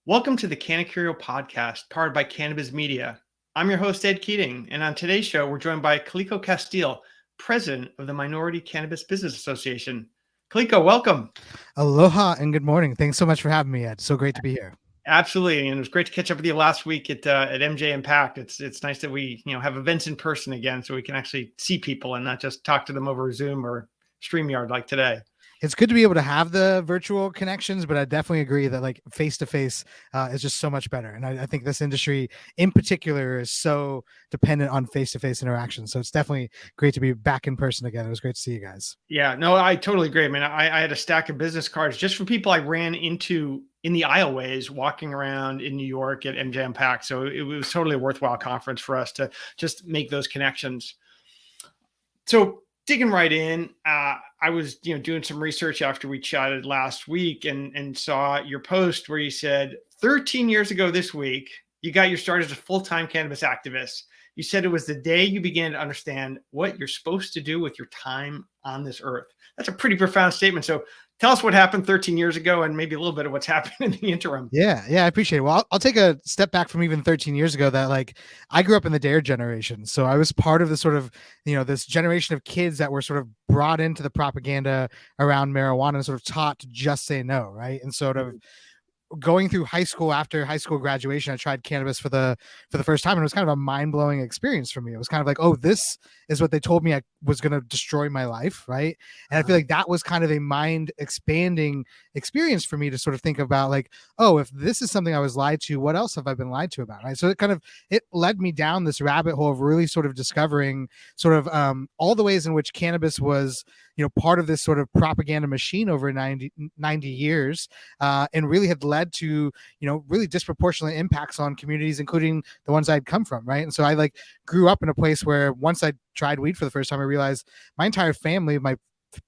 Welcome to the Cannacurio podcast, powered by Cannabis Media. I'm your host, Ed Keating, and on today's show, we're joined by Kaliko Castile, president of the Minority Cannabis Business Association. Kaliko, welcome. Aloha and good morning. Thanks so much for having me, Ed. So great to be here. Absolutely, and it was great to catch up with you last week at MJ Impact. It's nice that we have events in person again, so we can actually see people and not just talk to them over Zoom or StreamYard like today. It's good to be able to have the virtual connections, but I definitely agree that like face-to-face is just so much better. And I think this industry in particular is so dependent on face-to-face interaction. So it's definitely great to be back in person again. It was great to see you guys. Yeah, no, I totally agree. I mean, I had a stack of business cards just from people I ran into in the aisleways walking around in New York at MJ Impact. So it was totally a worthwhile conference for us to just make those connections. So digging right in, I was doing some research after we chatted last week and saw your post where you said 13 years ago this week you got your start as a full-time cannabis activist. You said it was the day you began to understand what you're supposed to do with your time on this earth. That's a pretty profound statement. So tell us what happened 13 years ago and maybe a little bit of what's happened in the interim. Yeah, I appreciate it. Well, I'll take a step back from even 13 years ago that like I grew up in the DARE generation. So I was part of the sort of, this generation of kids that were sort of brought into the propaganda around marijuana and sort of taught to just say no, right? And sort of going through high school, after high school graduation, I tried cannabis for the first time, and it was kind of a mind-blowing experience for me. It was kind of like, oh, this is what they told me I was going to destroy my life, right? And I feel like that was kind of a mind expanding experience for me to sort of think about like, oh, if this is something I was lied to, what else have I been lied to about, right? So it led me down this rabbit hole of really sort of discovering sort of all the ways in which cannabis was part of this sort of propaganda machine over 90 years, and really had led to, really disproportionate impacts on communities, including the ones I'd come from. Right. And so I like grew up in a place where once I tried weed for the first time, I realized my entire family, my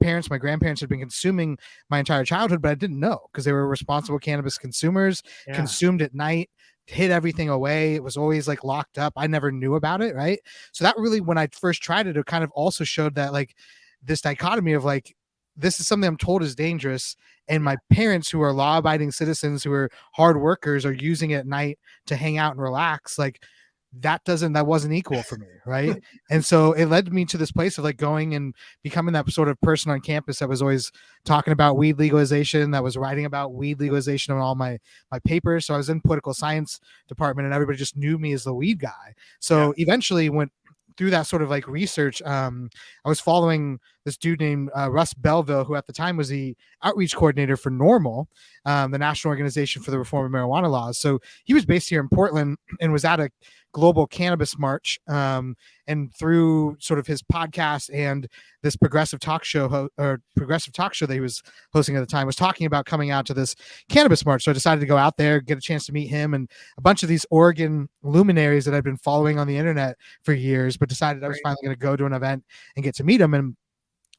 parents, my grandparents had been consuming my entire childhood, but I didn't know because they were responsible cannabis consumers, consumed at night, hid everything away. It was always like locked up. I never knew about it. Right. So that really, when I first tried it, it kind of also showed that like this dichotomy of like, this is something I'm told is dangerous, and my parents, who are law-abiding citizens, who are hard workers, are using it at night to hang out and relax. Like that wasn't equal for me, right? And so it led me to this place of like going and becoming that sort of person on campus that was always talking about weed legalization, that was writing about weed legalization on all my papers. So I was in political science department, and everybody just knew me as the weed guy. So eventually went through that sort of like research, I was following this dude named Russ Belville, who at the time was the outreach coordinator for NORML, the National Organization for the Reform of Marijuana Laws. So he was based here in Portland and was at a global cannabis march, and through sort of his podcast and this progressive talk show that he was hosting at the time, was talking about coming out to this cannabis march. So I decided to go out there, get a chance to meet him and a bunch of these Oregon luminaries that I've been following on the internet for years, but decided I was finally going to go to an event and get to meet him. And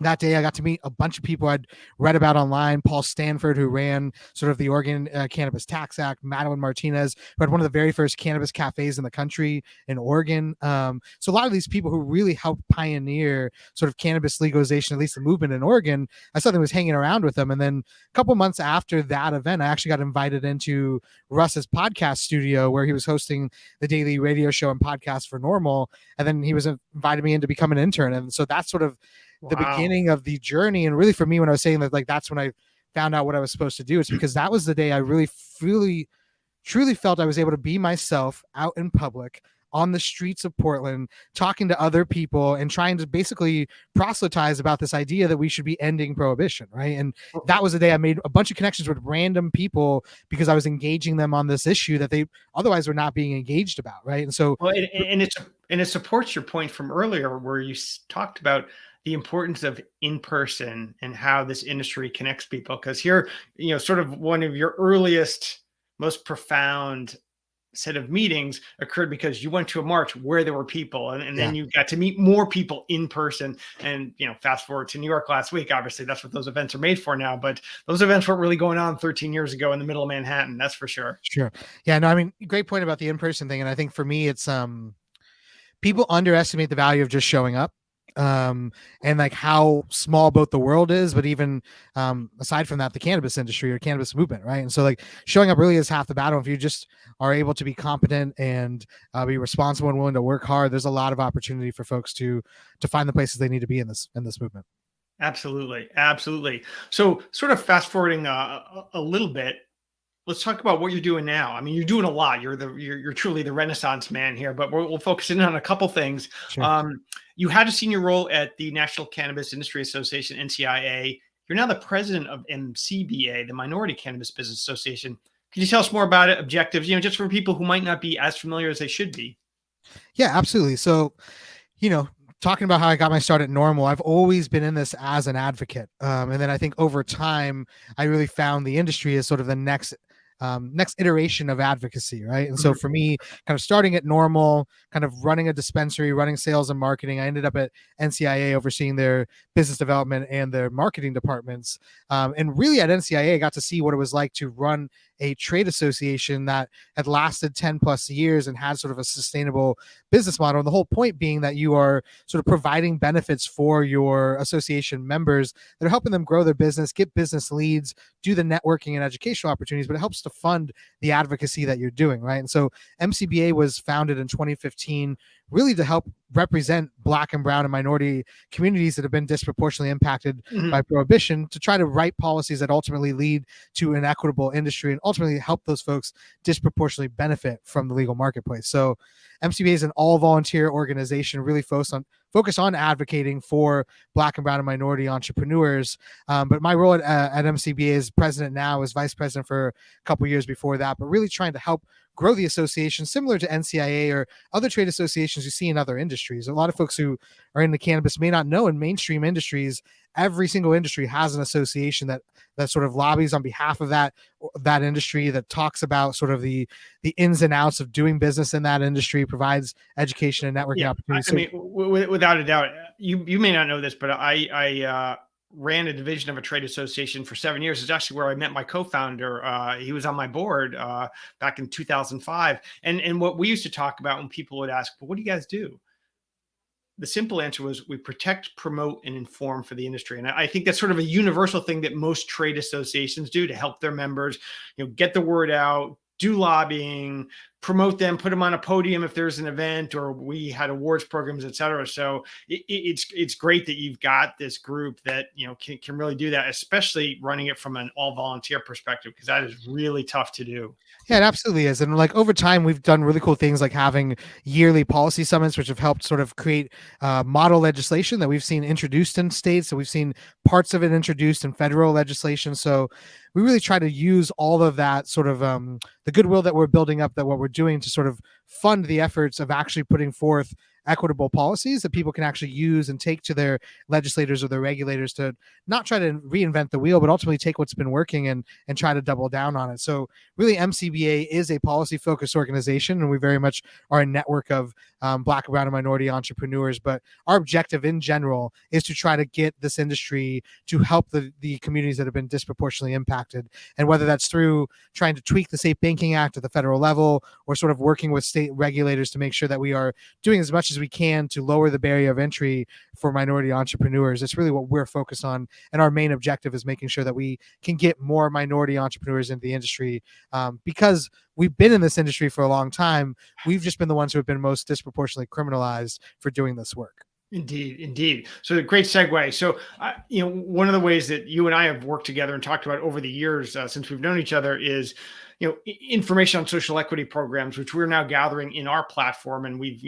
that day, I got to meet a bunch of people I'd read about online. Paul Stanford, who ran sort of the Oregon Cannabis Tax Act, Madeline Martinez, who had one of the very first cannabis cafes in the country in Oregon. So a lot of these people who really helped pioneer sort of cannabis legalization, at least the movement in Oregon, I suddenly was hanging around with them. And then a couple months after that event, I actually got invited into Russ's podcast studio, where he was hosting the daily radio show and podcast for NORML. And then he was invited me in to become an intern. And so that's sort of the beginning of the journey. And really for me, when I was saying that, like, that's when I found out what I was supposed to do, it's because that was the day I really truly felt I was able to be myself out in public on the streets of Portland, talking to other people and trying to basically proselytize about this idea that we should be ending prohibition. Right. And that was the day I made a bunch of connections with random people because I was engaging them on this issue that they otherwise were not being engaged about. Right. And so, well, it supports your point from earlier where you talked about the importance of in-person and how this industry connects people. Because here, sort of one of your earliest, most profound set of meetings occurred because you went to a march where there were people, and then you got to meet more people in person. And, fast forward to New York last week, obviously that's what those events are made for now, but those events weren't really going on 13 years ago in the middle of Manhattan. That's for sure. Sure. Yeah, no, I mean, great point about the in-person thing. And I think for me, it's, people underestimate the value of just showing up. and like how small both the world is, but even aside from that, the cannabis industry or cannabis movement, right? And so like showing up really is half the battle. If you just are able to be competent and be responsible and willing to work hard, there's a lot of opportunity for folks to find the places they need to be in this movement. Absolutely, absolutely. So, sort of fast forwarding a little bit, let's talk about what you're doing now. I mean, you're doing a lot. You're truly the Renaissance man here, but we'll focus in on a couple things. Sure. Um, you had a senior role at the National Cannabis Industry Association (NCIA). You're now the president of MCBA, the Minority Cannabis Business Association. Can you tell us more about it? Objectives, just for people who might not be as familiar as they should be. Yeah, absolutely. So, you know, talking about how I got my start at Normal, I've always been in this as an advocate. And then I think over time, I really found the industry as sort of the next iteration of advocacy, right? And so Mhm. for me, kind of starting at Normal, kind of running a dispensary, running sales and marketing, I ended up at NCIA overseeing their business development and their marketing departments. And really at NCIA, I got to see what it was like to run a trade association that had lasted 10 plus years and had sort of a sustainable business model. And the whole point being that you are sort of providing benefits for your association members that are helping them grow their business, get business leads, do the networking and educational opportunities, but it helps to fund the advocacy that you're doing, right? And so MCBA was founded in 2015 really to help represent Black and brown and minority communities that have been disproportionately impacted by Mhm. prohibition, to try to write policies that ultimately lead to an equitable industry and ultimately help those folks disproportionately benefit from the legal marketplace. So MCBA is an all volunteer organization really focus on advocating for Black and brown and minority entrepreneurs. But my role at MCBA as president now, as vice president for a couple years before that, but really trying to help grow the association similar to NCIA or other trade associations you see in other industries. A lot of folks who are in the cannabis may not know in mainstream industries, every single industry has an association that sort of lobbies on behalf of that industry, that talks about sort of the ins and outs of doing business in that industry, provides education and networking Yeah, opportunities. I So mean, without a doubt, you may not know this, but I ran a division of a trade association for 7 years. It's actually where I met my co-founder. He was on my board back in 2005, and what we used to talk about when people would ask, "Well, what do you guys do?" The simple answer was we protect, promote, and inform for the industry. And I think that's sort of a universal thing that most trade associations do to help their members, get the word out, do lobbying, promote them, put them on a podium if there's an event, or we had awards programs, et cetera. So it's great that you've got this group that can really do that, especially running it from an all volunteer perspective, because that is really tough to do. yeah, it absolutely is. And like over time, we've done really cool things like having yearly policy summits, which have helped sort of create model legislation that we've seen introduced in states. So we've seen parts of it introduced in federal legislation. So we really try to use all of that sort of the goodwill that we're building up, that what we're doing to sort of fund the efforts of actually putting forth equitable policies that people can actually use and take to their legislators or their regulators to not try to reinvent the wheel, but ultimately take what's been working and try to double down on it. So really MCBA is a policy focused organization, and we very much are a network of Black, brown, and minority entrepreneurs. But our objective in general is to try to get this industry to help the communities that have been disproportionately impacted. And whether that's through trying to tweak the Safe Banking Act at the federal level, or sort of working with state regulators to make sure that we are doing as much as we can to lower the barrier of entry for minority entrepreneurs. It's really what we're focused on. And our main objective is making sure that we can get more minority entrepreneurs into the industry, because we've been in this industry for a long time. We've just been the ones who have been most disproportionately criminalized for doing this work. Indeed, indeed. So a great segue. So, one of the ways that you and I have worked together and talked about over the years since we've known each other is, information on social equity programs, which we're now gathering in our platform, and we've,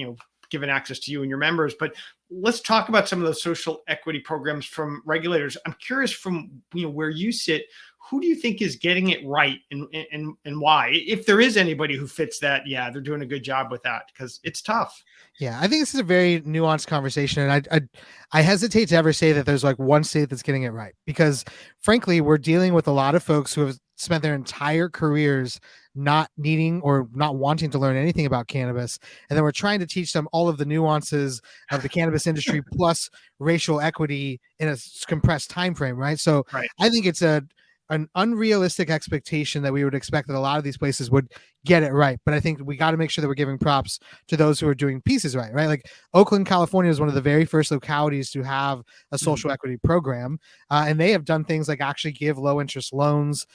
given access to you and your members. But let's talk about some of those social equity programs from regulators. I'm curious from where you sit. Who do you think is getting it right, and why? If there is anybody who fits that, yeah, they're doing a good job with that, because it's tough. Yeah, I think this is a very nuanced conversation, and I hesitate to ever say that there's like one state that's getting it right, because frankly, we're dealing with a lot of folks who have spent their entire careers not needing or not wanting to learn anything about cannabis, and then we're trying to teach them all of the nuances of the cannabis industry plus racial equity in a compressed time frame, right? So Right. I think it's a an unrealistic expectation that we would expect that a lot of these places would get it right. But I think we got to make sure that we're giving props to those who are doing pieces right, right? Like Oakland, California is one of the very first localities to have a social equity program. And they have done things like actually give low interest loans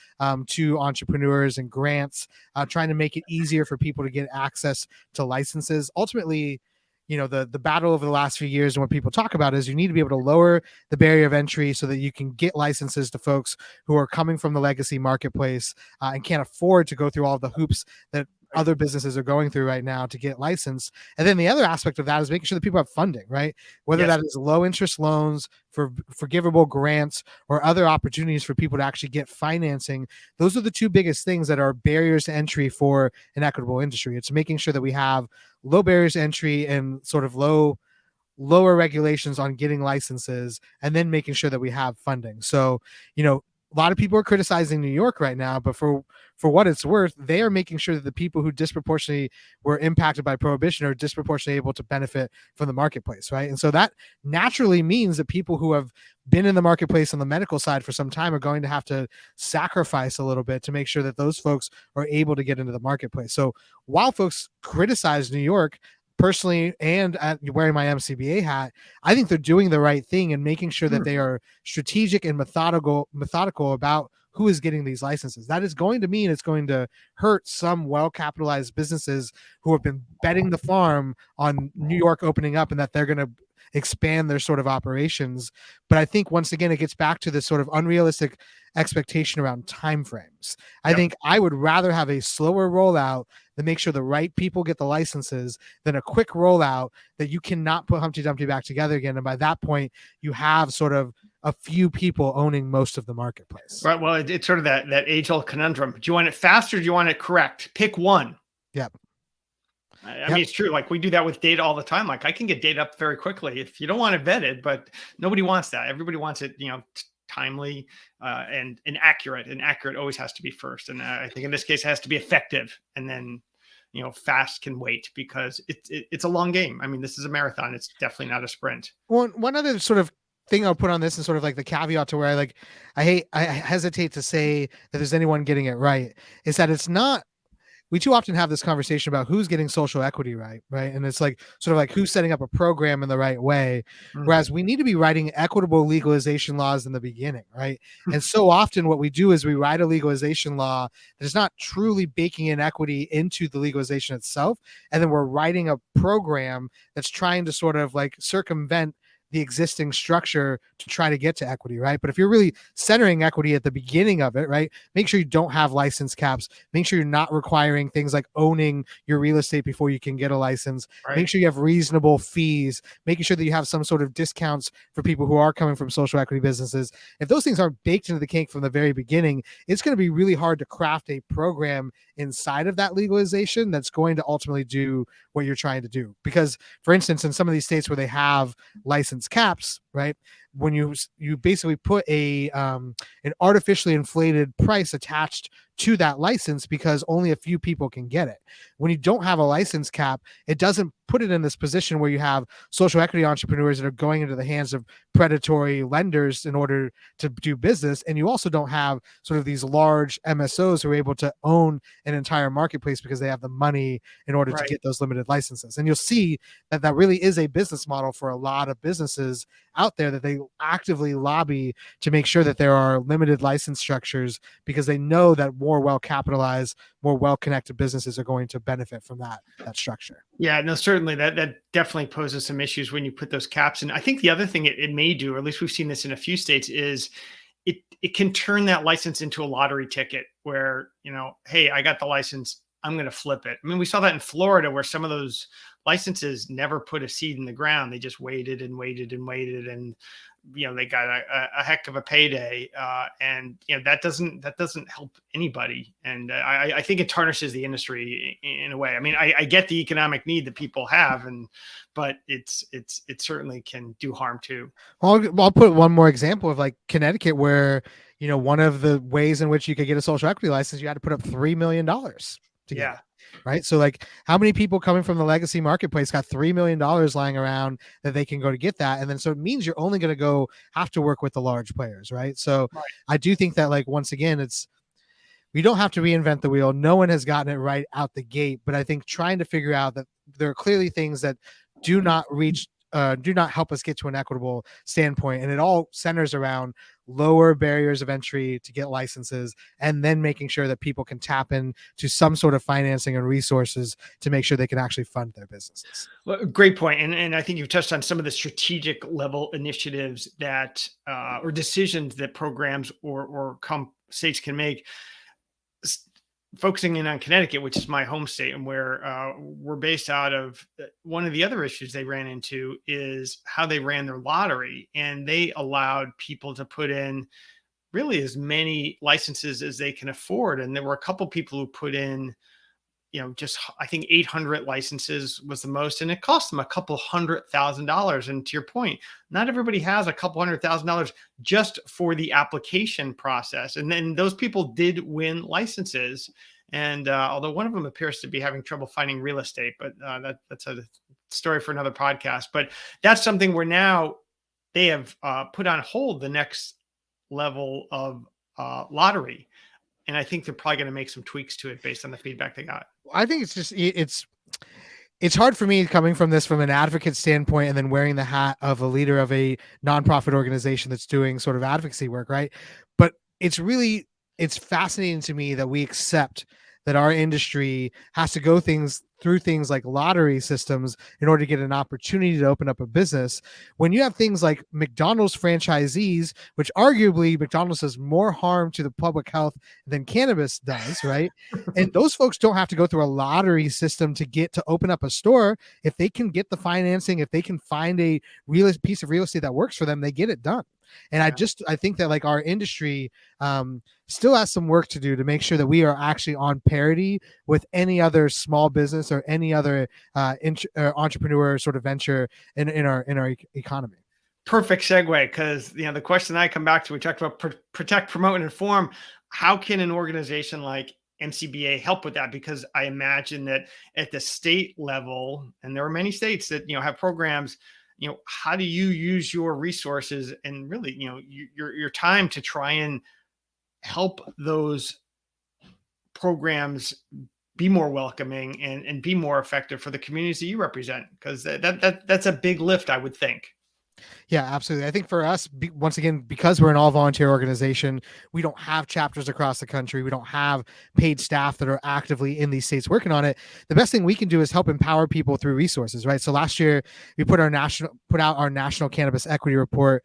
to entrepreneurs and grants, trying to make it easier for people to get access to licenses. Ultimately, the battle over the last few years and what people talk about is you need to be able to lower the barrier of entry so that you can get licenses to folks who are coming from the legacy marketplace and can't afford to go through all the hoops that other businesses are going through right now to get licensed. And then the other aspect of that is making sure that people have funding, right? Whether that is low interest loans, for forgivable grants, or other opportunities for people to actually get financing. Those are the two biggest things that are barriers to entry for an equitable industry. It's making sure that we have low barriers to entry and sort of lower regulations on getting licenses, and then making sure that we have funding. So, a lot of people are criticizing New York right now, but for what it's worth, they are making sure that the people who disproportionately were impacted by prohibition are disproportionately able to benefit from the marketplace, right? And so that naturally means that people who have been in the marketplace on the medical side for some time are going to have to sacrifice a little bit to make sure that those folks are able to get into the marketplace. So while folks criticize New York, personally, and wearing my MCBA hat, I think they're doing the right thing and making sure that they are strategic and methodical about who is getting these licenses. That is going to mean it's going to hurt some well-capitalized businesses who have been betting the farm on New York opening up and that they're going to expand their sort of operations. But I think once again, it gets back to this sort of unrealistic expectation around timeframes. I think I would rather have a slower rollout than make sure the right people get the licenses than a quick rollout that you cannot put Humpty Dumpty back together again. And by that point, you have sort of a few people owning most of the marketplace. Right. Well, it's sort of that age-old conundrum. Do you want it fast or do you want it correct? Pick one. Yep. I mean, it's true. Like we do that with data all the time. Like I can get data up very quickly if you don't want it vetted, but nobody wants that. Everybody wants it, timely and accurate. And accurate always has to be first. And I think in this case, it has to be effective. And then, fast can wait because it's a long game. I mean, this is a marathon. It's definitely not a sprint. One other sort of thing I'll put on this and sort of like the caveat to where I hesitate to say that there's anyone getting it right is that it's not. We too often have this conversation about who's getting social equity right? And it's like sort of like who's setting up a program in the right way. Whereas we need to be writing equitable legalization laws in the beginning, right? And so often what we do is we write a legalization law that is not truly baking in equity into the legalization itself. And then we're writing a program that's trying to sort of like circumvent the existing structure to try to get to equity, right? But if you're really centering equity at the beginning of it, right, make sure you don't have license caps. Make sure you're not requiring things like owning your real estate before you can get a license. Right. Make sure you have reasonable fees, making sure that you have some sort of discounts for people who are coming from social equity businesses. If those things aren't baked into the cake from the very beginning, it's going to be really hard to craft a program inside of that legalization that's going to ultimately do what you're trying to do. Because, for instance, in some of these states where they have license caps, right, when you basically put an artificially inflated price attached to that license because only a few people can get it. When you don't have a license cap, it doesn't put it in this position where you have social equity entrepreneurs that are going into the hands of predatory lenders in order to do business. And you also don't have sort of these large MSOs who are able to own an entire marketplace because they have the money in order to get those limited licenses. And you'll see that that really is a business model for a lot of businesses out there, that they actively lobby to make sure that there are limited license structures because they know that more well-capitalized, more well-connected businesses are going to benefit from that structure. Yeah, no, certainly that definitely poses some issues when you put those caps in. I think the other thing it may do, or at least we've seen this in a few states, is it can turn that license into a lottery ticket where, hey, I got the license, I'm going to flip it. I mean, we saw that in Florida where some of those licenses never put a seed in the ground. They just waited and waited and waited. And, they got a heck of a payday. And, that doesn't help anybody. And I think it tarnishes the industry in a way. I mean, I get the economic need that people have, but it certainly can do harm too. Well, I'll put one more example of like Connecticut where, one of the ways in which you could get a social equity license, you had to put up $3 million to get it. right? So like how many people coming from the legacy marketplace got $3 million lying around that they can go to get that? And then so it means you're only going to go have to work with the large players, right? So Right. I do think that like, once again, we don't have to reinvent the wheel. No one has gotten it right out the gate, but I think trying to figure out that there are clearly things that do not help us get to an equitable standpoint. And it all centers around lower barriers of entry to get licenses, and then making sure that people can tap into some sort of financing and resources to make sure they can actually fund their businesses. Well, great point. And I think you've touched on some of the strategic level initiatives that, or decisions that programs or states can make. Focusing in on Connecticut, which is my home state and where we're based out of, one of the other issues they ran into is how they ran their lottery. And they allowed people to put in really as many licenses as they can afford. And there were a couple people who put in, just I think 800 licenses was the most, and it cost them a couple $100,000. And to your point, not everybody has a couple $100,000 just for the application process. And then those people did win licenses. And although one of them appears to be having trouble finding real estate, but that's a story for another podcast. But that's something where now they have put on hold the next level of lottery. And I think they're probably going to make some tweaks to it based on the feedback they got. I think it's hard for me coming from this from an advocate standpoint and then wearing the hat of a leader of a nonprofit organization that's doing sort of advocacy work, right? But it's fascinating to me that we accept that our industry has to go through things like lottery systems in order to get an opportunity to open up a business. When you have things like McDonald's franchisees, which arguably McDonald's does more harm to the public health than cannabis does, right? And those folks don't have to go through a lottery system to get to open up a store. If they can get the financing, if they can find a piece of real estate that works for them, they get it done. And I think that like our industry still has some work to do to make sure that we are actually on parity with any other small business or any other entrepreneur sort of venture in our economy. Perfect segue, because the question I come back to, we talked about protect, promote, and inform. How can an organization like MCBA help with that? Because I imagine that at the state level, and there are many states that have programs. How do you use your resources and really, your time to try and help those programs be more welcoming and be more effective for the communities that you represent? Because that's a big lift, I would think. Yeah, absolutely. I think for us, once again, because we're an all volunteer organization, we don't have chapters across the country. We don't have paid staff that are actively in these states working on it. The best thing we can do is help empower people through resources, right? So last year we put out our national cannabis equity report.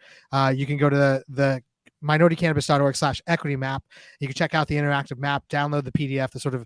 You can go to the minoritycannabis.org/equity map. You can check out the interactive map, download the PDF,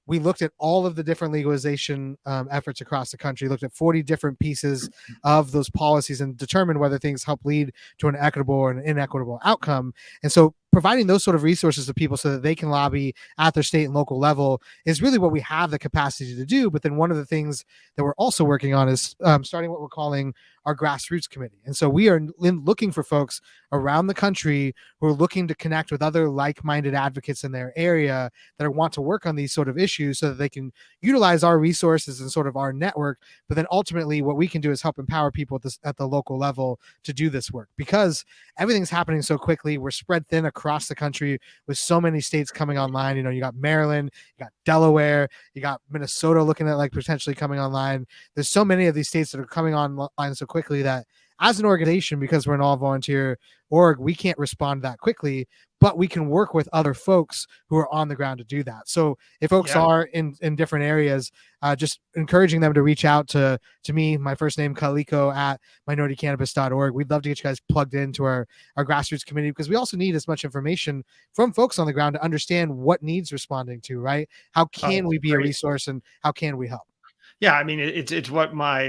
we looked at all of the different legalization efforts across the country, looked at 40 different pieces of those policies and determined whether things help lead to an equitable or an inequitable outcome. And so providing those sort of resources to people so that they can lobby at their state and local level is really what we have the capacity to do. But then one of the things that we're also working on is starting what we're calling our grassroots committee. And so we are looking for folks around the country who are looking to connect with other like-minded advocates in their area that want to work on these sort of issues so that they can utilize our resources and sort of our network. But then ultimately what we can do is help empower people at the local level to do this work, because everything's happening so quickly. We're spread thin across the country with so many states coming online. You got Maryland, you got Delaware, you got Minnesota looking at like potentially coming online. There's so many of these states that are coming online so quickly that as an organization, because we're an all volunteer org, we can't respond that quickly, but we can work with other folks who are on the ground to do that. So if folks are in different areas, just encouraging them to reach out to me, my first name, Kaliko, at minoritycannabis.org. We'd love to get you guys plugged into our grassroots community, because we also need as much information from folks on the ground to understand what needs responding to, right? How can we be a resource and how can we help? Yeah, I mean, it's what my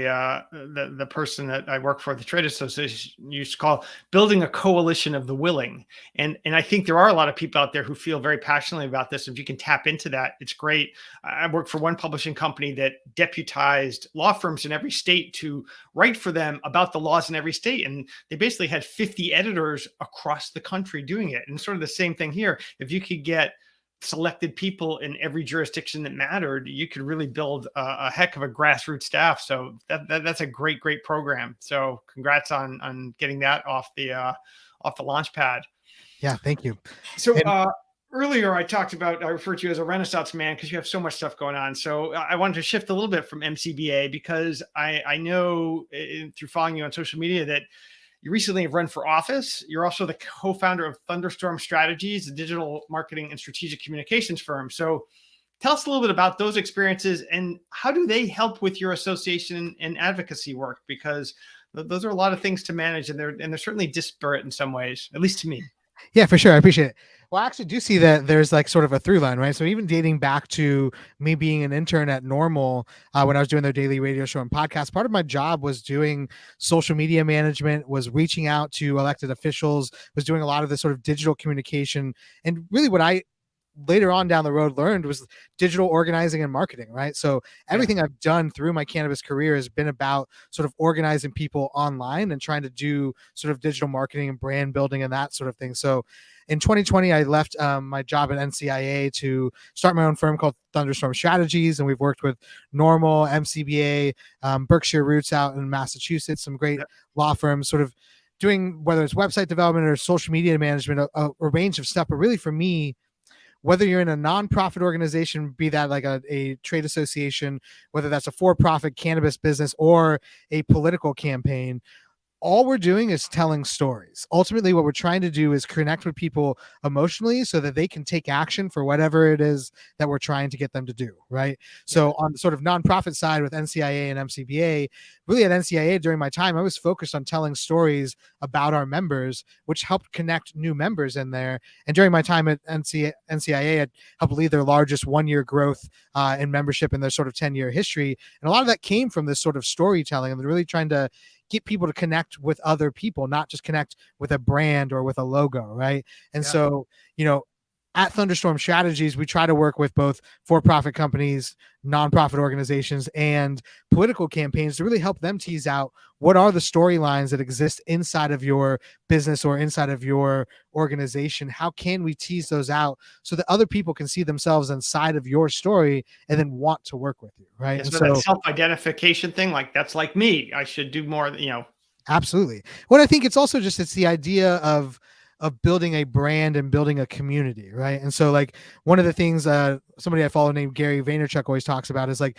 the person that I work for, the trade association, used to call building a coalition of the willing. And I think there are a lot of people out there who feel very passionately about this. If you can tap into that, it's great. I work for one publishing company that deputized law firms in every state to write for them about the laws in every state, and they basically had 50 editors across the country doing it. And sort of the same thing here. If you could get selected people in every jurisdiction that mattered, you could really build a heck of a grassroots staff. So that's a great program. So congrats on getting that off the launch pad. Yeah, thank you. So And earlier I referred to you as a Renaissance man because you have so much stuff going on. So I wanted to shift a little bit from MCBA because I know through following you on social media that you recently have run for office. You're also the co-founder of Thunderstorm Strategies, a digital marketing and strategic communications firm. So tell us a little bit about those experiences and how do they help with your association and advocacy work? Because those are a lot of things to manage, and they're certainly disparate in some ways, at least to me. yeah, for sure. I appreciate it. Well, I actually do see that there's like sort of a through line, right? So even dating back to me being an intern at Normal, when I was doing their daily radio show and podcast, part of my job was doing social media management, was reaching out to elected officials, was doing a lot of this sort of digital communication. And really what I later on down the road learned was digital organizing and marketing, right? So everything I've done through my cannabis career has been about sort of organizing people online and trying to do sort of digital marketing and brand building and that sort of thing. So in 2020, I left my job at NCIA to start my own firm called Thunderstorm Strategies. And we've worked with Normal, MCBA, Berkshire Roots out in Massachusetts, some great law firms sort of doing whether it's website development or social media management, a range of stuff. But really for me, whether you're in a nonprofit organization, be that like a trade association, whether that's a for-profit cannabis business or a political campaign, all we're doing is telling stories. Ultimately, what we're trying to do is connect with people emotionally so that they can take action for whatever it is that we're trying to get them to do, right? So on the sort of nonprofit side with NCIA and MCBA, really at NCIA during my time, I was focused on telling stories about our members, which helped connect new members in there. And during my time at NCIA, I helped lead their largest one-year growth in membership in their sort of 10-year history. And a lot of that came from this sort of storytelling and really trying to get people to connect with other people, not just connect with a brand or with a logo, right? And so, at Thunderstorm Strategies, we try to work with both for-profit companies, nonprofit organizations, and political campaigns to really help them tease out what are the storylines that exist inside of your business or inside of your organization. How can we tease those out so that other people can see themselves inside of your story and then want to work with you, right? And so that self-identification thing, like that's like me, I should do more, Absolutely. What I think it's also just, it's the idea of building a brand and building a community, right? And so like one of the things somebody I follow named Gary Vaynerchuk always talks about is like,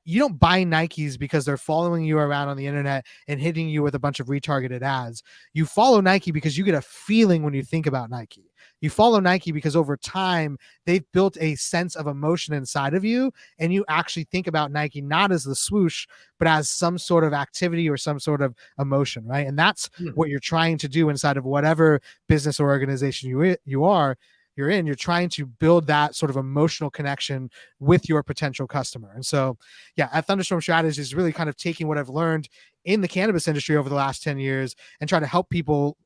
you don't buy Nikes because they're following you around on the internet and hitting you with a bunch of retargeted ads. You follow Nike because you get a feeling when you think about Nike. You follow Nike because over time they've built a sense of emotion inside of you, and you actually think about Nike not as the swoosh, but as some sort of activity or some sort of emotion, right? And that's what you're trying to do inside of whatever business or organization you're in. You're trying to build that sort of emotional connection with your potential customer. And so, at Thunderstorm Strategies is really kind of taking what I've learned in the cannabis industry over the last 10 years and try to help people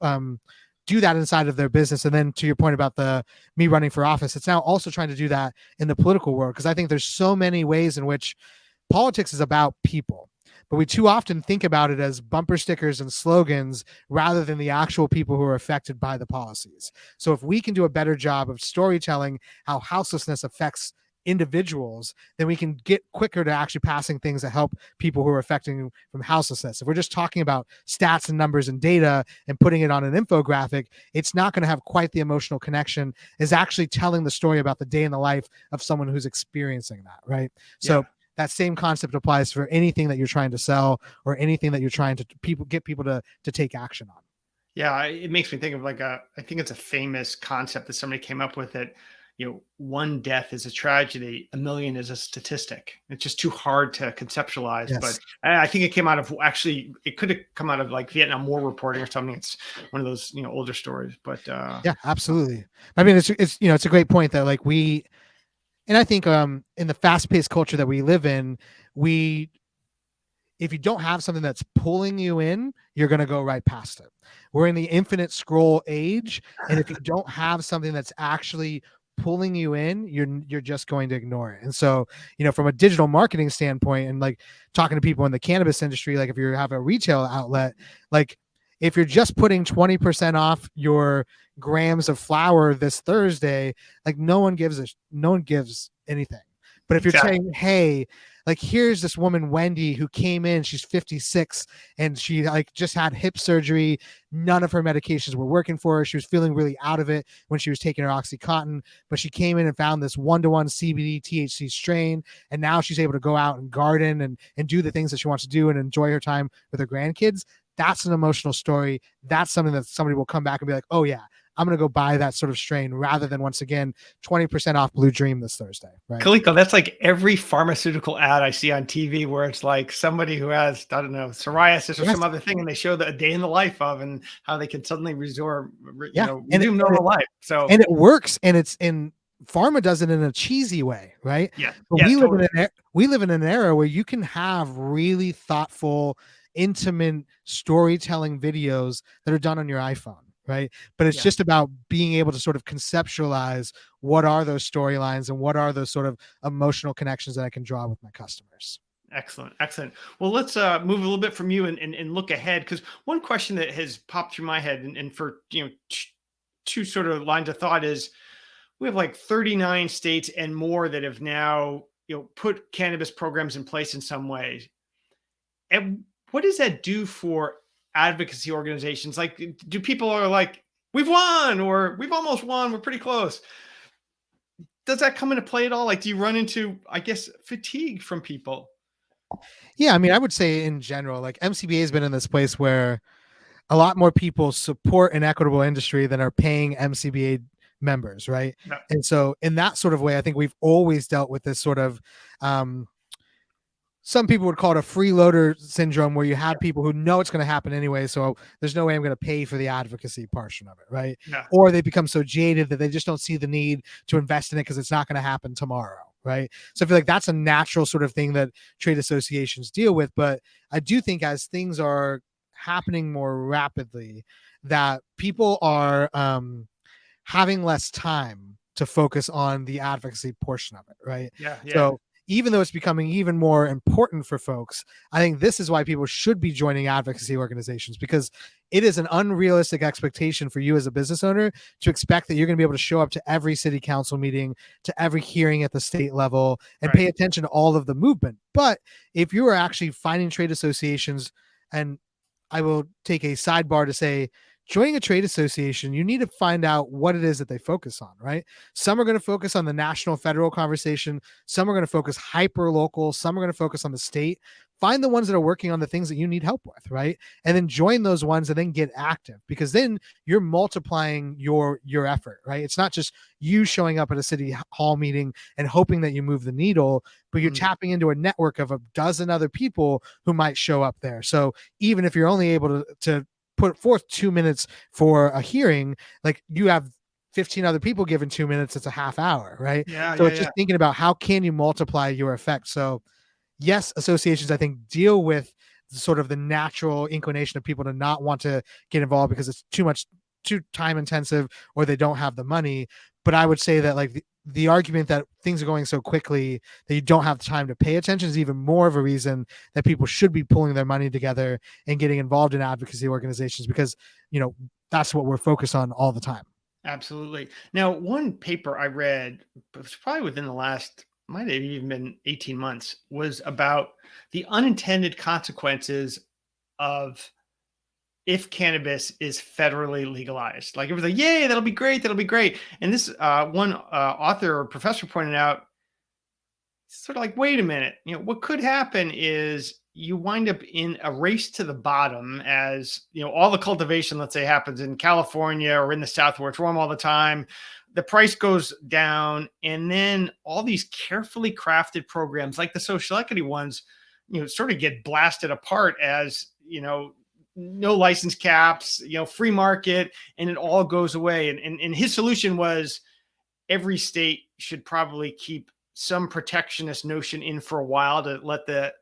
do that inside of their business. And then to your point about me running for office, it's now also trying to do that in the political world, because I think there's so many ways in which politics is about people, but we too often think about it as bumper stickers and slogans rather than the actual people who are affected by the policies. So if we can do a better job of storytelling how houselessness affects individuals, then we can get quicker to actually passing things that help people who are affecting from houselessness. If we're just talking about stats and numbers and data and putting it on an infographic, it's not going to have quite the emotional connection as actually telling the story about the day in the life of someone who's experiencing that, right? So that same concept applies for anything that you're trying to sell or anything that you're trying to get people to take action on. Yeah, it makes me think of I think it's a famous concept that somebody came up with it. One death is a tragedy, a million is a statistic. It's just too hard to conceptualize. But I think it came out of it could have come out of like Vietnam War reporting or something. It's one of those older stories. But yeah, absolutely. I mean, it's it's a great point that like and I think in the fast-paced culture that we live in, if you don't have something that's pulling you in, you're going to go right past it. We're in the infinite scroll age, and if you don't have something that's actually pulling you in, you're just going to ignore it. And so, from a digital marketing standpoint and like talking to people in the cannabis industry, like if you have a retail outlet, like if you're just putting 20% off your grams of flour this Thursday, like no one gives anything. But if you're Exactly. saying, hey, like here's this woman Wendy who came in, she's 56 and she like just had hip surgery, none of her medications were working for her, she was feeling really out of it when she was taking her Oxycontin, but she came in and found this 1-to-1 CBD THC strain, and now she's able to go out and garden and do the things that she wants to do and enjoy her time with her grandkids. That's an emotional story. That's something that somebody will come back and be like, oh yeah, I'm going to go buy that sort of strain, rather than once again 20% off Blue Dream this Thursday, right? Kaliko, that's like every pharmaceutical ad I see on TV where it's like somebody who has, I don't know, psoriasis or Yes. some other thing, and they show a day in the life of and how they can suddenly resume Yeah. normal life. So, and it works, and it's in pharma does it in a cheesy way, right? yeah, But yes, totally. we live in an era where you can have really thoughtful, intimate storytelling videos that are done on your iPhone, right? But it's Yeah. just about being able to sort of conceptualize what are those storylines and what are those sort of emotional connections that I can draw with my customers. Excellent. Excellent. Well, let's move a little bit from you and look ahead. Because one question that has popped through my head and for, two sort of lines of thought is we have like 39 states and more that have now, put cannabis programs in place in some ways. And what does that do for advocacy organizations? Like, do people are like, we've won or we've almost won, we're pretty close? Does that come into play at all? Like, do you run into, I guess, fatigue from people? Yeah, I mean, I would say in general, like MCBA has been in this place where a lot more people support an equitable industry than are paying MCBA members, right? Yeah. And so, in that sort of way, I think we've always dealt with this sort of, some people would call it a freeloader syndrome, where you have people who know it's going to happen anyway, so there's no way I'm going to pay for the advocacy portion of it, right? Yeah. Or they become so jaded that they just don't see the need to invest in it because it's not going to happen tomorrow, right? So I feel like that's a natural sort of thing that trade associations deal with. But I do think as things are happening more rapidly, that people are having less time to focus on the advocacy portion of it, right? Yeah. Yeah. So even though it's becoming even more important for folks, I think this is why people should be joining advocacy organizations, because it is an unrealistic expectation for you as a business owner to expect that you're going to be able to show up to every city council meeting, to every hearing at the state level, and pay attention to all of the movement. But if you are actually finding trade associations, and I will take a sidebar to say, joining a trade association, you need to find out what it is that they focus on, right? Some are going to focus on the national federal conversation. Some are going to focus hyper local. Some are going to focus on the state. Find the ones that are working on the things that you need help with, right? And then join those ones and then get active, because then you're multiplying your effort, right? It's not just you showing up at a city hall meeting and hoping that you move the needle, but you're tapping into a network of a dozen other people who might show up there. So even if you're only able to put forth 2 minutes for a hearing, like you have 15 other people given 2 minutes, it's a half hour, right? Yeah. So Yeah. it's just thinking about how can you multiply your effect. So yes, associations, I think, deal with sort of the natural inclination of people to not want to get involved because it's too time intensive, or they don't have the money. But I would say that like the argument that things are going so quickly that you don't have the time to pay attention is even more of a reason that people should be pulling their money together and getting involved in advocacy organizations, because, that's what we're focused on all the time. Absolutely. Now, one paper I read, it was probably within the last, might have even been 18 months, was about the unintended consequences of if cannabis is federally legalized. Like it was like, yay, that'll be great. That'll be great. And this one author or professor pointed out, sort of like, wait a minute, what could happen is you wind up in a race to the bottom as, all the cultivation, let's say, happens in California or in the South where it's warm all the time. The price goes down. And then all these carefully crafted programs like the social equity ones, sort of get blasted apart as, no license caps, free market, and it all goes away. And his solution was every state should probably keep some protectionist notion in for a while to let the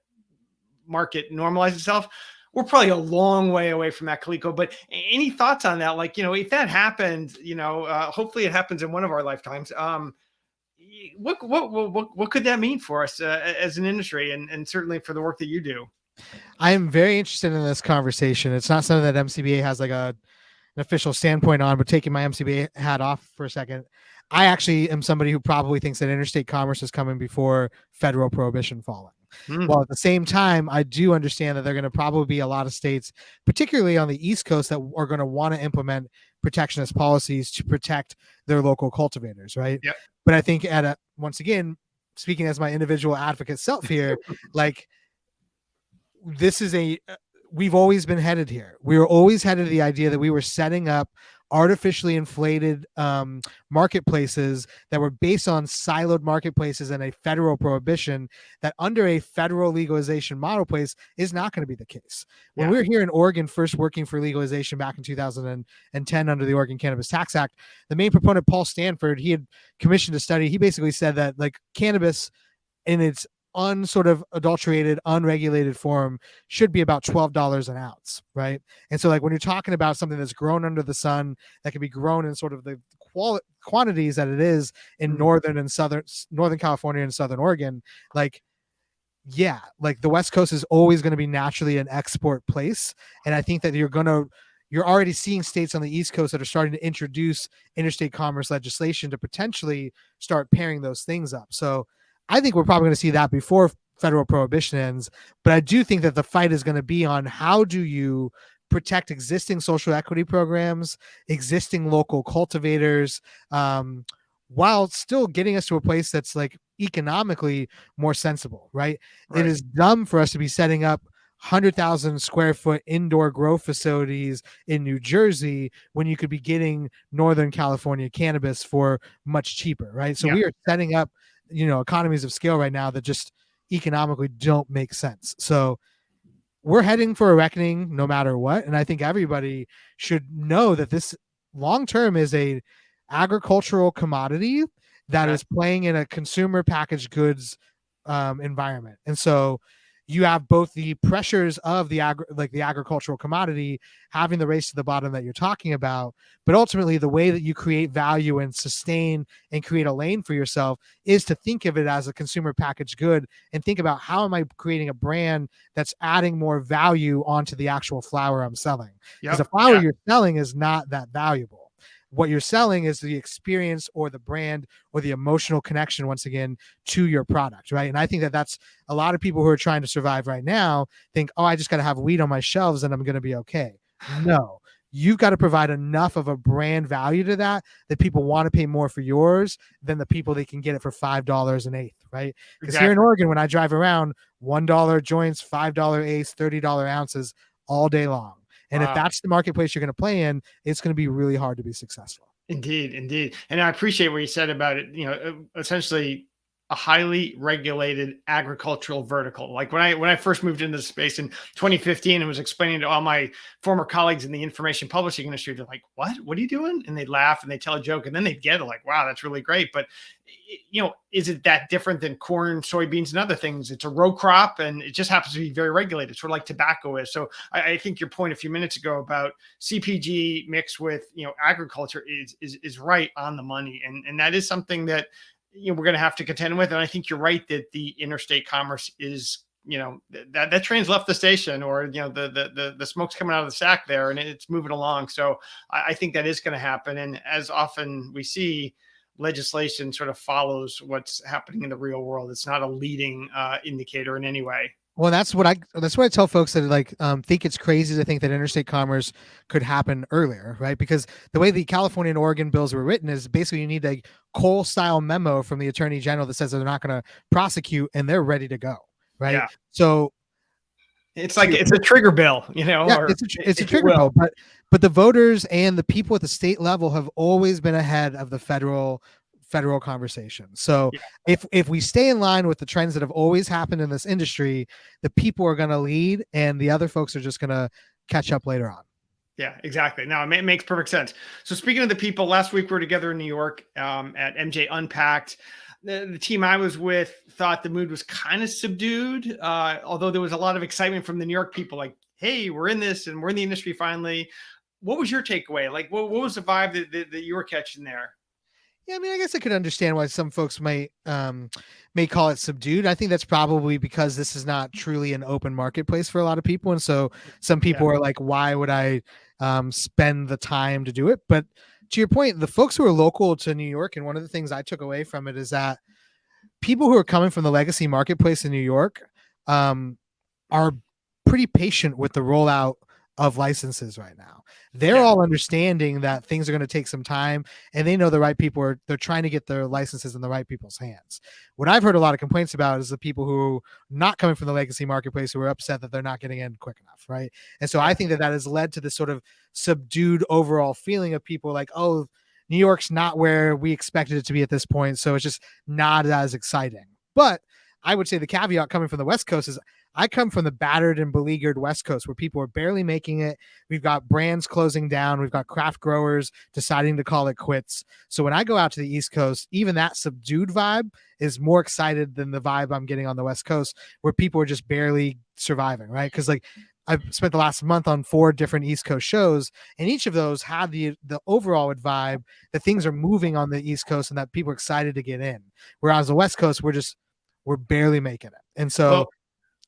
market normalize itself. We're probably a long way away from that, Kaliko. But any thoughts on that? Like, if that happened, hopefully it happens in one of our lifetimes. What could that mean for us as an industry, and certainly for the work that you do? I am very interested in this conversation. It's not something that MCBA has like an official standpoint on, but taking my MCBA hat off for a second, I actually am somebody who probably thinks that interstate commerce is coming before federal prohibition falling. Hmm. While at the same time, I do understand that there are going to probably be a lot of states, particularly on the East Coast, that are going to want to implement protectionist policies to protect their local cultivators, right? Yep. But I think once again, speaking as my individual advocate self here, like this is we've always been headed here. We were always headed to the idea that we were setting up artificially inflated marketplaces that were based on siloed marketplaces and a federal prohibition that under a federal legalization model place is not going to be the case. When Yeah. we were here in Oregon first working for legalization back in 2010 under the Oregon Cannabis Tax Act, the main proponent, Paul Stanford, he had commissioned a study. He basically said that like cannabis in its unsort of adulterated, unregulated form should be about $12 an ounce, right? And so, like when you're talking about something that's grown under the sun, that can be grown in sort of the quantities that it is in Mm. northern California and southern Oregon, like yeah, like the West Coast is always going to be naturally an export place, and I think that you're already seeing states on the East Coast that are starting to introduce interstate commerce legislation to potentially start pairing those things up. So I think we're probably going to see that before federal prohibition ends. But I do think that the fight is going to be on how do you protect existing social equity programs, existing local cultivators, while still getting us to a place that's like economically more sensible, right? It Right. is dumb for us to be setting up 100,000 square foot indoor grow facilities in New Jersey when you could be getting Northern California cannabis for much cheaper, right? So Yeah. we are setting up, economies of scale right now that just economically don't make sense. So we're heading for a reckoning no matter what. And I think everybody should know that this long term is a agricultural commodity that Okay. is playing in a consumer packaged goods environment. And so you have both the pressures of the agricultural commodity having the race to the bottom that you're talking about, but ultimately the way that you create value and sustain and create a lane for yourself is to think of it as a consumer packaged good and think about how am I creating a brand that's adding more value onto the actual flower I'm selling, because the Yep. flower Yeah. you're selling is not that valuable. What you're selling is the experience or the brand or the emotional connection, once again, to your product, right? And I think that that's a lot of people who are trying to survive right now think, oh, I just got to have weed on my shelves and I'm going to be okay. No, you've got to provide enough of a brand value to that people want to pay more for yours than the people they can get it for $5 an eighth, right? Because here in Exactly. Oregon, when I drive around, $1 joints, $5 eighths, $30 ounces all day long. And if Wow. that's the marketplace you're going to play in, it's going to be really hard to be successful. Indeed, indeed. And I appreciate what you said about it, essentially a highly regulated agricultural vertical. Like when I first moved into the space in 2015 and was explaining to all my former colleagues in the information publishing industry, they're like, "What? What are you doing?" And they laugh and they tell a joke and then they get it like, "Wow, that's really great." But is it that different than corn, soybeans, and other things? It's a row crop and it just happens to be very regulated, sort of like tobacco is. So I think your point a few minutes ago about CPG mixed with agriculture is right on the money, and that is something that we're going to have to contend with. And I think you're right that the interstate commerce is that train's left the station, or the smoke's coming out of the sack there and it's moving along. So I think that is going to happen, and as often we see, legislation sort of follows what's happening in the real world. It's not a leading indicator in any way. Well, that's what I tell folks that like think it's crazy to think that interstate commerce could happen earlier, right? Because the way the California and Oregon bills were written is basically you need a Cole style memo from the attorney general that says they're not going to prosecute and they're ready to go, right? Yeah. So It's to like your it's a trigger bill, yeah, or it's a if you trigger bill, will. but the voters and the people at the state level have always been ahead of the federal conversation. So Yeah. if we stay in line with the trends that have always happened in this industry, the people are going to lead, and the other folks are just going to catch up later on. Yeah, exactly. Now it makes perfect sense. So speaking of the people, last week we were together in New York at MJ Unpacked. The team I was with thought the mood was kind of subdued, although there was a lot of excitement from the New York people, like, "Hey, we're in this and we're in the industry finally." What was your takeaway? Like, what was the vibe that you were catching there? Yeah, I mean, I guess I could understand why some folks may call it subdued. I think that's probably because this is not truly an open marketplace for a lot of people, and so some Yeah. people are like, "Why would I spend the time to do it?" But to your point, the folks who are local to New York, and one of the things I took away from it is that people who are coming from the legacy marketplace in New York um, are pretty patient with the rollout of licenses right now. They're Yeah. all understanding that things are going to take some time, and they know the right people are, they're trying to get their licenses in the right people's hands. What I've heard a lot of complaints about is the people who are not coming from the legacy marketplace who are upset that they're not getting in quick enough, right? And so I Yeah. think that that has led to this sort of subdued overall feeling of people like, oh, New York's not where we expected it to be at this point, so it's just not as exciting. But I would say the caveat coming from the West Coast is I come from the battered and beleaguered West Coast where people are barely making it. We've got brands closing down. We've got craft growers deciding to call it quits. So when I go out to the East Coast, even that subdued vibe is more excited than the vibe I'm getting on the West Coast where people are just barely surviving, right? Because like I've spent the last month on 4 different East Coast shows, and each of those had the overall vibe that things are moving on the East Coast and that people are excited to get in. Whereas the West Coast, we're barely making it. And so Well,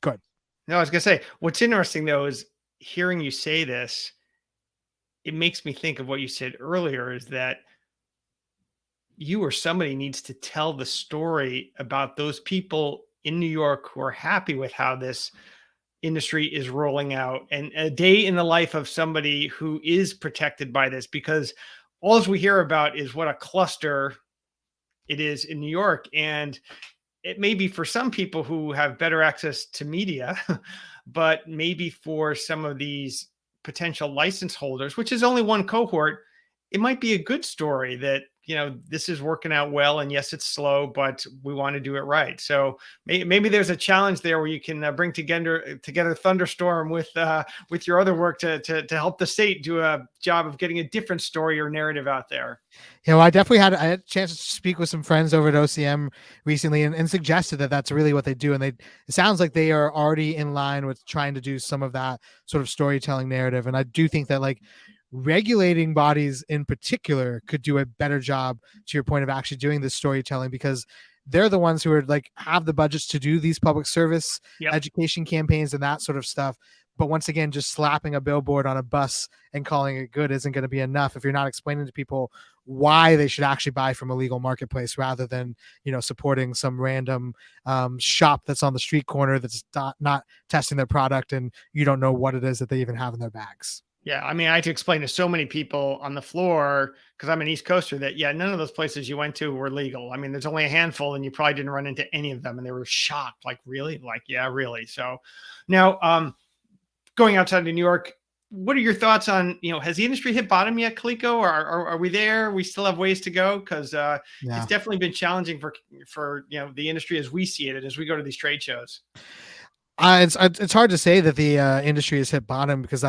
good. no, I was gonna say what's interesting though is hearing you say this, it makes me think of what you said earlier is that you or somebody needs to tell the story about those people in New York who are happy with how this industry is rolling out and a day in the life of somebody who is protected by this because all we hear about is what a cluster it is in New York. And it may be for some people who have better access to media, but maybe for some of these potential license holders, which is only one cohort, it might be a good story that, this is working out well. And yes, it's slow, but we want to do it right. So maybe there's a challenge there where you can bring together Thunderstorm with your other work to help the state do a job of getting a different story or narrative out there. I definitely I had a chance to speak with some friends over at OCM recently and suggested that that's really what they do. And it sounds like they are already in line with trying to do some of that sort of storytelling narrative. And I do think that like regulating bodies in particular could do a better job to your point of actually doing this storytelling because they're the ones who are like have the budgets to do these public service Yep. education campaigns and that sort of stuff. But once again, just slapping a billboard on a bus and calling it good isn't going to be enough if you're not explaining to people why they should actually buy from a legal marketplace rather than supporting some random shop that's on the street corner that's not testing their product and you don't know what it is that they even have in their bags. Yeah, I mean, I had to explain to so many people on the floor because I'm an East Coaster that none of those places you went to were legal. I mean, there's only a handful, and you probably didn't run into any of them, and they were shocked, like, really, like, yeah, really. So now, going outside of New York, what are your thoughts on has the industry hit bottom yet, Kaliko, or are we there? We still have ways to go because it's definitely been challenging for the industry as we see it and as we go to these trade shows. It's hard to say that the industry has hit bottom because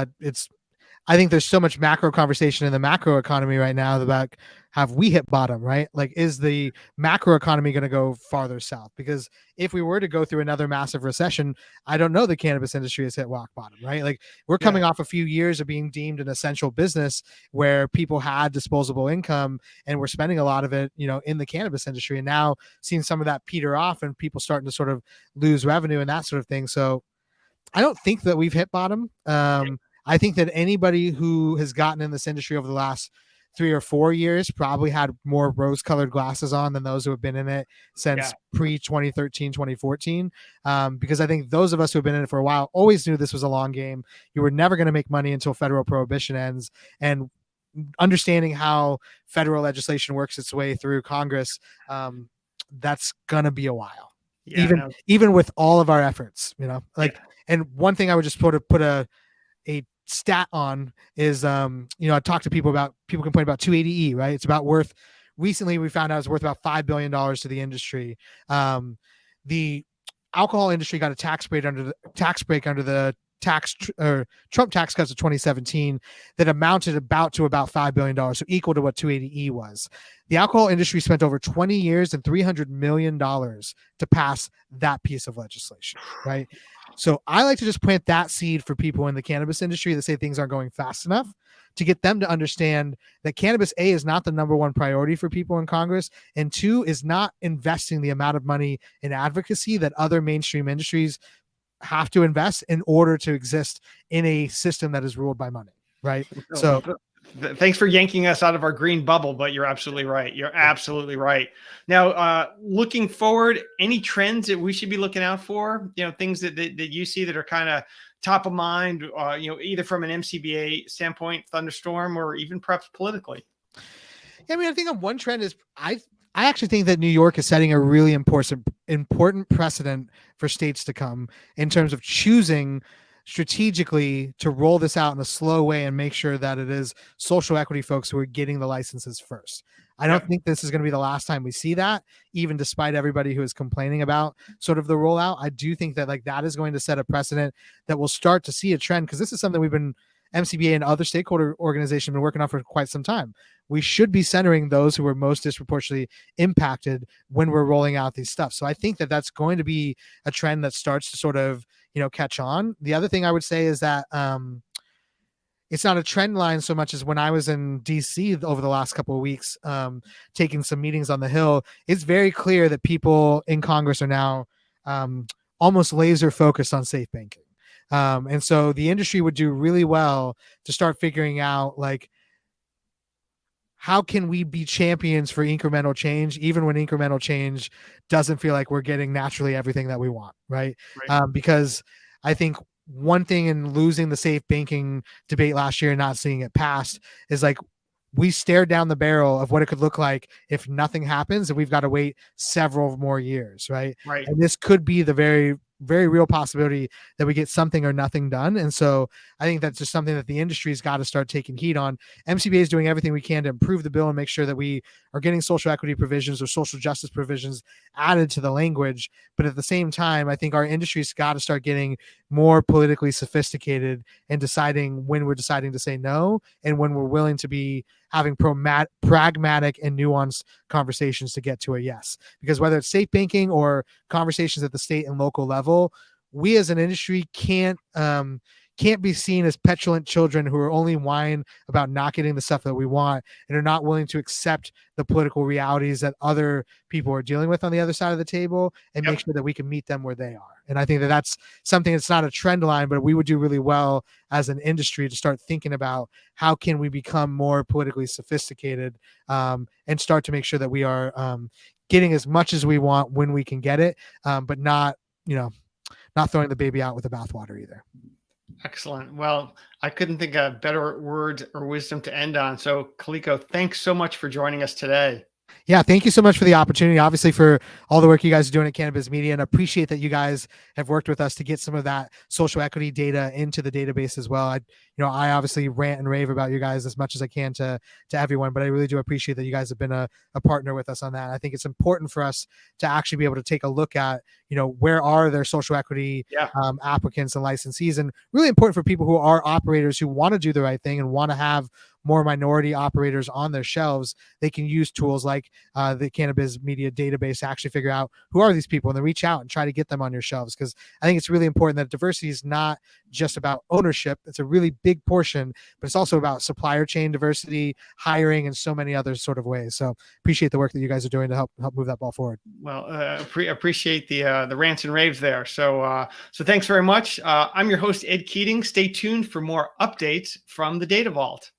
I think there's so much macro conversation in the macro economy right now about have we hit bottom, right? Like, is the macro economy going to go farther south? Because if we were to go through another massive recession, I don't know the cannabis industry has hit rock bottom, right? Like, we're coming off a few years of being deemed an essential business where people had disposable income and we're spending a lot of it, in the cannabis industry. And now seeing some of that peter off and people starting to sort of lose revenue and that sort of thing. So I don't think that we've hit bottom. I think that anybody who has gotten in this industry over the last 3 or 4 years probably had more rose-colored glasses on than those who have been in it since pre-2013, 2014. Because I think those of us who have been in it for a while always knew this was a long game. You were never going to make money until federal prohibition ends. And understanding how federal legislation works its way through Congress, that's going to be a while. Even with all of our efforts, and one thing I would just put a stat on is I talked to people complain about 280E, right? It's about worth recently we found out it's worth about $5 billion to the industry. The alcohol industry got a tax break under the Trump tax cuts of 2017 that amounted about $5 billion, so equal to what 280E was. The alcohol industry spent over 20 years and $300 million to pass that piece of legislation, right? So I like to just plant that seed for people in the cannabis industry that say things aren't going fast enough, to get them to understand that cannabis, A, is not the number one priority for people in Congress, and two, is not investing the amount of money in advocacy that other mainstream industries have to invest in order to exist in a system that is ruled by money, right? So thanks for yanking us out of our green bubble, but you're absolutely right. You're absolutely right. Now, looking forward, any trends that we should be looking out for, things that you see that are kind of top of mind, either from an MCBA standpoint, Thunderstorm, or even perhaps politically? I mean, I think one trend is I actually think that New York is setting a really important precedent for states to come in terms of choosing strategically to roll this out in a slow way and make sure that it is social equity folks who are getting the licenses first. I don't think this is going to be the last time we see that, even despite everybody who is complaining about sort of the rollout. I do think that that is going to set a precedent that we'll start to see a trend, because this is something we've been MCBA and other stakeholder organizations have been working on for quite some time. We should be centering those who are most disproportionately impacted when we're rolling out these stuff. So I think that that's going to be a trend that starts to sort of, catch on. The other thing I would say is that it's not a trend line so much as when I was in DC over the last couple of weeks, taking some meetings on the Hill, it's very clear that people in Congress are now almost laser focused on safe banking. And so the industry would do really well to start figuring out, how can we be champions for incremental change, even when incremental change doesn't feel like we're getting naturally everything that we want, right? Because I think one thing in losing the safe banking debate last year and not seeing it passed is we stared down the barrel of what it could look like if nothing happens, and we've got to wait several more years, right? And this could be the very, very real possibility that we get something or nothing done. And so I think that's just something that the industry's got to start taking heed on. MCBA is doing everything we can to improve the bill and make sure that we are getting social equity provisions or social justice provisions added to the language. But at the same time, I think our industry's got to start getting more politically sophisticated and deciding when we're deciding to say no and when we're willing to be having pragmatic and nuanced conversations to get to a yes. Because whether it's safe banking or conversations at the state and local level, we as an industry can't be seen as petulant children who are only whine about not getting the stuff that we want and are not willing to accept the political realities that other people are dealing with on the other side of the table and make sure that we can meet them where they are. And I think that that's something that's not a trend line, but we would do really well as an industry to start thinking about how can we become more politically sophisticated and start to make sure that we are getting as much as we want when we can get it, but not throwing the baby out with the bathwater either. Excellent. Well, I couldn't think of better words or wisdom to end on. So, Kaliko, thanks so much for joining us today. Yeah, thank you so much for the opportunity, obviously, for all the work you guys are doing at Cannabis Media, and appreciate that you guys have worked with us to get some of that social equity data into the database as well. I obviously rant and rave about you guys as much as I can to everyone, but I really do appreciate that you guys have been a partner with us on that. I think it's important for us to actually be able to take a look at, where are their social equity applicants and licensees, and really important for people who are operators who want to do the right thing and want to have more minority operators on their shelves. They can use tools like the Cannabis Media database to actually figure out who are these people and then reach out and try to get them on your shelves. Because I think it's really important that diversity is not just about ownership. It's a really big portion, but it's also about supplier chain diversity, hiring, and so many other sort of ways. So appreciate the work that you guys are doing to help move that ball forward. Well, appreciate the rants and raves there. So thanks very much. I'm your host, Ed Keating. Stay tuned for more updates from the Data Vault.